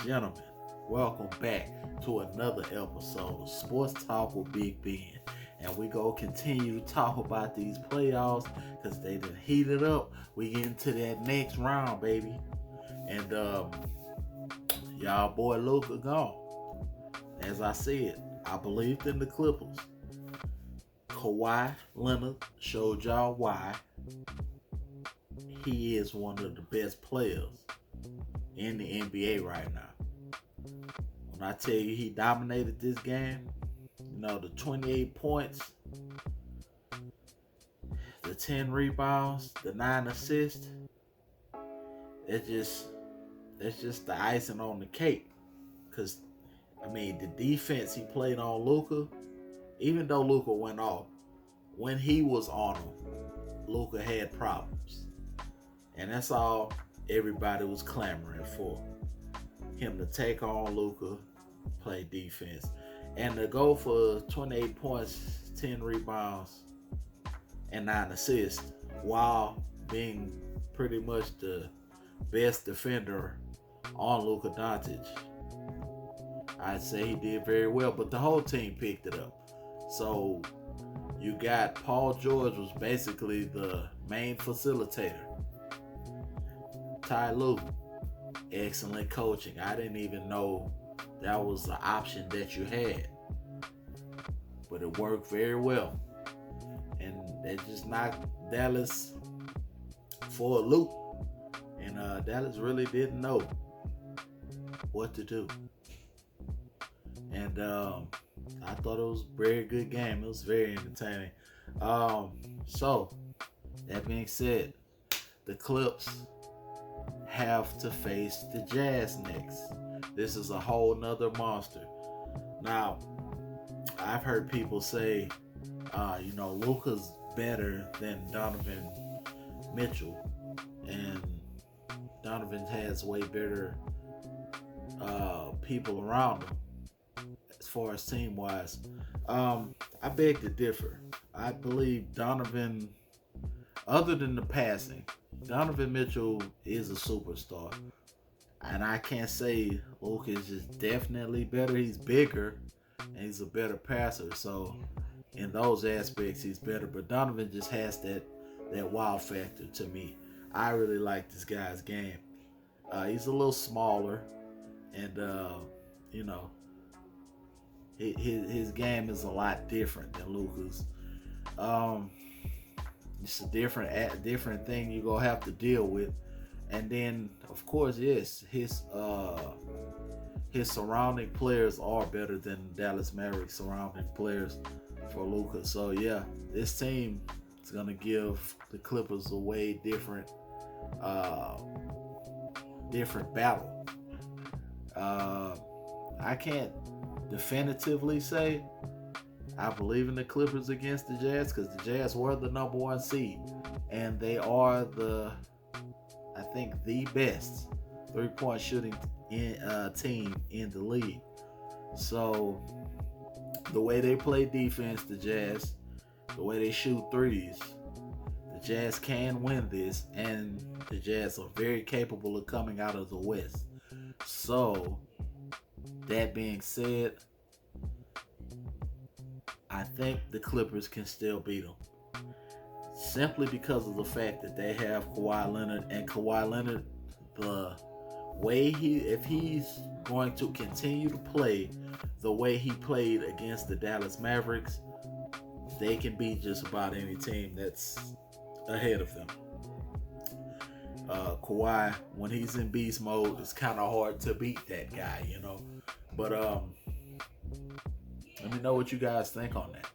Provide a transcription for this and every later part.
gentlemen, welcome back to another episode of Sports Talk with Big Ben. And we go continue to talk about these playoffs because they done heated up. We get into that next round, baby. And y'all boy Luka gone. As I said, I believed in the Clippers. Kawhi Leonard showed y'all why he is one of the best players in the NBA right now. When I tell you he dominated this game, the 28 points, the 10 rebounds, the 9 assists, it's just the icing on the cake. Cause the defense he played on Luka, even though Luka went off, when he was on him, Luka had problems. And that's all everybody was clamoring for. Him to take on Luka, play defense. And to go for 28 points, 10 rebounds, and 9 assists while being pretty much the best defender on Luka Doncic. I'd say he did very well, but the whole team picked it up. So you got Paul George was basically the main facilitator. Ty Lue, excellent coaching. I didn't even know that was the option that you had, but it worked very well, and that just knocked Dallas for a loop. And Dallas really didn't know what to do. And I thought it was a very good game. It was very entertaining. So that being said, the Clips have to face the Jazz next. This is a whole nother monster. Now, I've heard people say, Luka's better than Donovan Mitchell, and Donovan has way better people around him as far as team wise. I beg to differ. I believe Donovan, other than the passing, Donovan Mitchell is a superstar. And I can't say Luka is just definitely better. He's bigger and he's a better passer. So in those aspects, he's better. But Donovan just has that wow factor to me. I really like this guy's game. He's a little smaller, and his game is a lot different than Luka's. It's a different thing you're gonna have to deal with. And then, of course, yes, his surrounding players are better than Dallas Mavericks surrounding players for Luka. So yeah, this team is gonna give the Clippers a way different battle. I can't definitively say I believe in the Clippers against the Jazz because the Jazz were the number one seed, and they are I think the best 3-point shooting team in the league. So the way they play defense, the Jazz, the way they shoot threes, the Jazz can win this, and the Jazz are very capable of coming out of the West. So that being said, I think the Clippers can still beat them. Simply because of the fact that they have Kawhi Leonard, and Kawhi Leonard, the way if he's going to continue to play the way he played against the Dallas Mavericks, they can beat just about any team that's ahead of them. Kawhi, when he's in beast mode, it's kind of hard to beat that guy, But let me know what you guys think on that.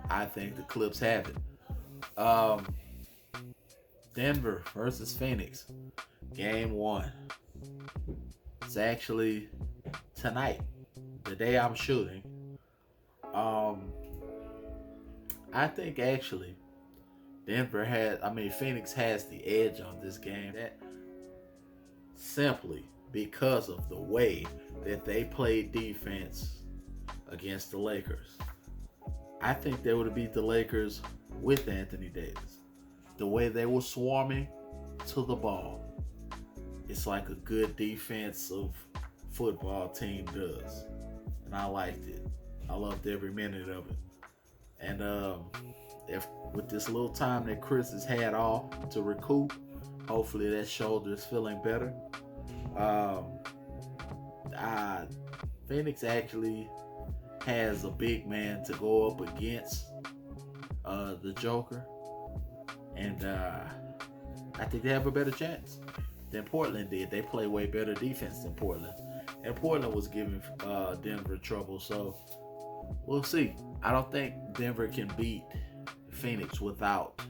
I think the Clips have it. Denver versus Phoenix, game 1. It's actually tonight, the day I'm shooting. I think actually Phoenix has the edge on this game. That simply because of the way that they played defense against the Lakers. I think they would have beat the Lakers with Anthony Davis. The way they were swarming to the ball, it's like a good defensive football team does. And I liked it. I loved every minute of it. And if with this little time that Chris has had off to recoup, hopefully that shoulder is feeling better. Um, I, Phoenix actually has a big man to go up against the Joker, and I think they have a better chance than Portland did. They play way better defense than Portland, and Portland was giving Denver trouble. So we'll see. I don't think Denver can beat Phoenix without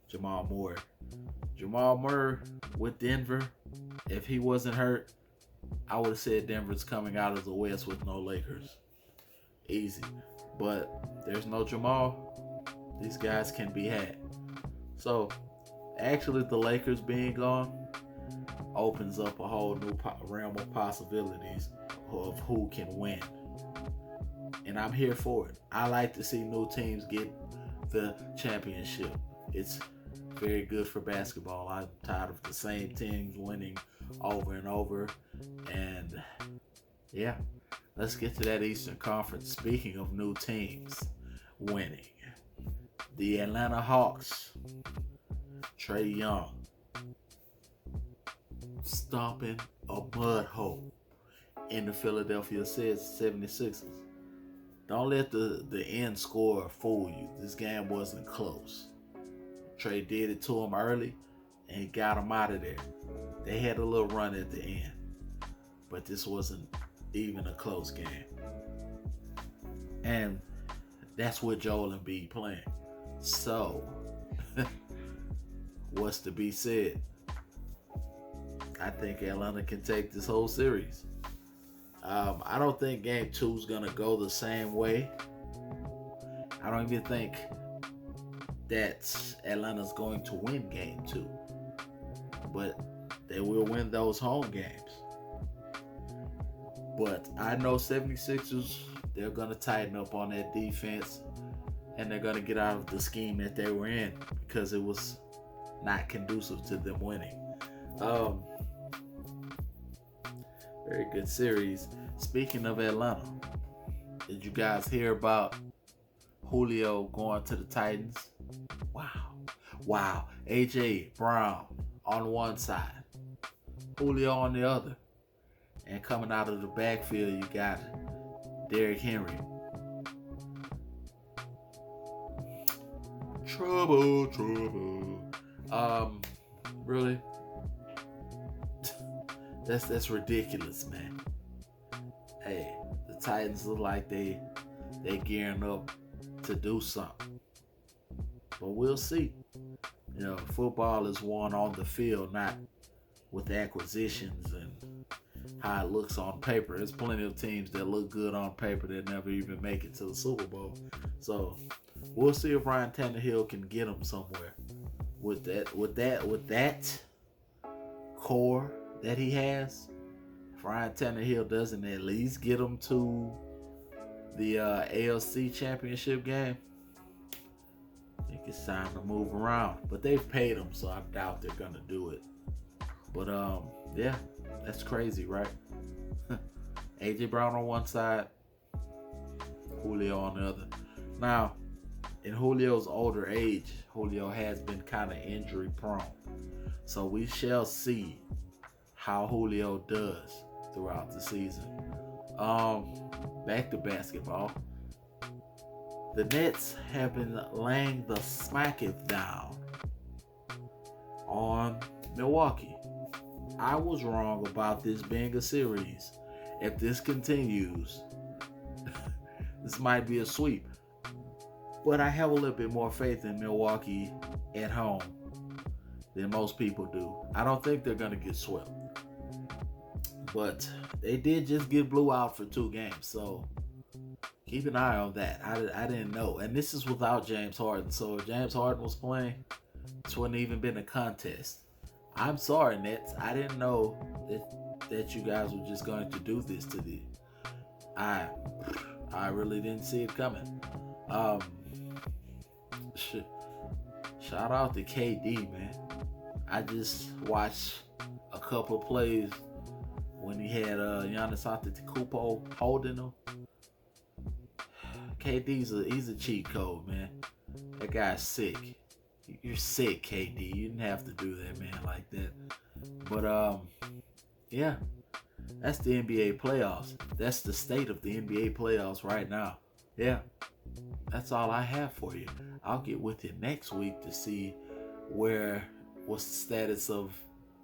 Jamal Murray. Jamal Murray with Denver, if he wasn't hurt, I would have said Denver's coming out of the West with no Lakers. Easy. But there's no Jamal. These guys can be had. So, actually, the Lakers being gone opens up a whole new realm of possibilities of who can win. And I'm here for it. I like to see new teams get the championship. It's very good for basketball. I'm tired of the same teams winning over and over. And yeah, let's get to that Eastern Conference. Speaking of new teams winning, the Atlanta Hawks, Trae Young, stomping a mud hole in the Philadelphia 76ers. Don't let the end score fool you. This game wasn't close. Trae did it to him early, and he got him out of there. They had a little run at the end, but this wasn't even a close game. And that's what Joel Embiid playing. So, what's to be said? I think Atlanta can take this whole series. I don't think Game 2 is going to go the same way. I don't even think that Atlanta's going to win Game 2. But they will win those home games. But I know 76ers, they're going to tighten up on that defense. And they're going to get out of the scheme that they were in because it was not conducive to them winning. Very good series. Speaking of Atlanta, did you guys hear about Julio going to the Titans? Wow. AJ Brown on one side, Julio on the other. And coming out of the backfield, you got Derrick Henry. Trouble. Really? That's ridiculous, man. Hey, the Titans look like they gearing up to do something. But we'll see. You know, football is won on the field, not with acquisitions and how it looks on paper. There's plenty of teams that look good on paper that never even make it to the Super Bowl. So we'll see if Ryan Tannehill can get them somewhere. With that core that he has, if Ryan Tannehill doesn't at least get them to the AFC Championship game, I think it's time to move around. But they've paid him, so I doubt they're gonna do it. But yeah, that's crazy, right? AJ Brown on one side, Julio on the other. Now, in Julio's older age, Julio has been kind of injury prone. So we shall see how Julio does throughout the season. Back to basketball. The Nets have been laying the smacketh down on Milwaukee. I was wrong about this being a series. If this continues, this might be a sweep. But I have a little bit more faith in Milwaukee at home than most people do. I don't think they're going to get swept. But they did just get blew out for 2 games. So keep an eye on that. I didn't know. And this is without James Harden. So if James Harden was playing, this wouldn't even been a contest. I'm sorry, Nets. I didn't know that you guys were just going to do this to me. I really didn't see it coming. Shout out to KD, man. I just watched a couple of plays when he had Giannis Antetokounmpo holding him. He's a cheat code, man. That guy's sick. You're sick, KD. You didn't have to do that, man, like that. But yeah, that's the NBA playoffs. That's the state of the NBA playoffs right now. Yeah, that's all I have for you. I'll get with you next week to see what's the status of,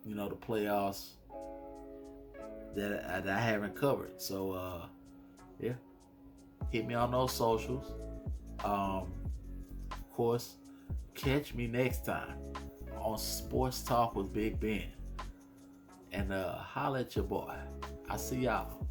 the playoffs that I haven't covered. So yeah, hit me on those socials. Of course, catch me next time on Sports Talk with Big Ben. And holla at your boy. I see y'all.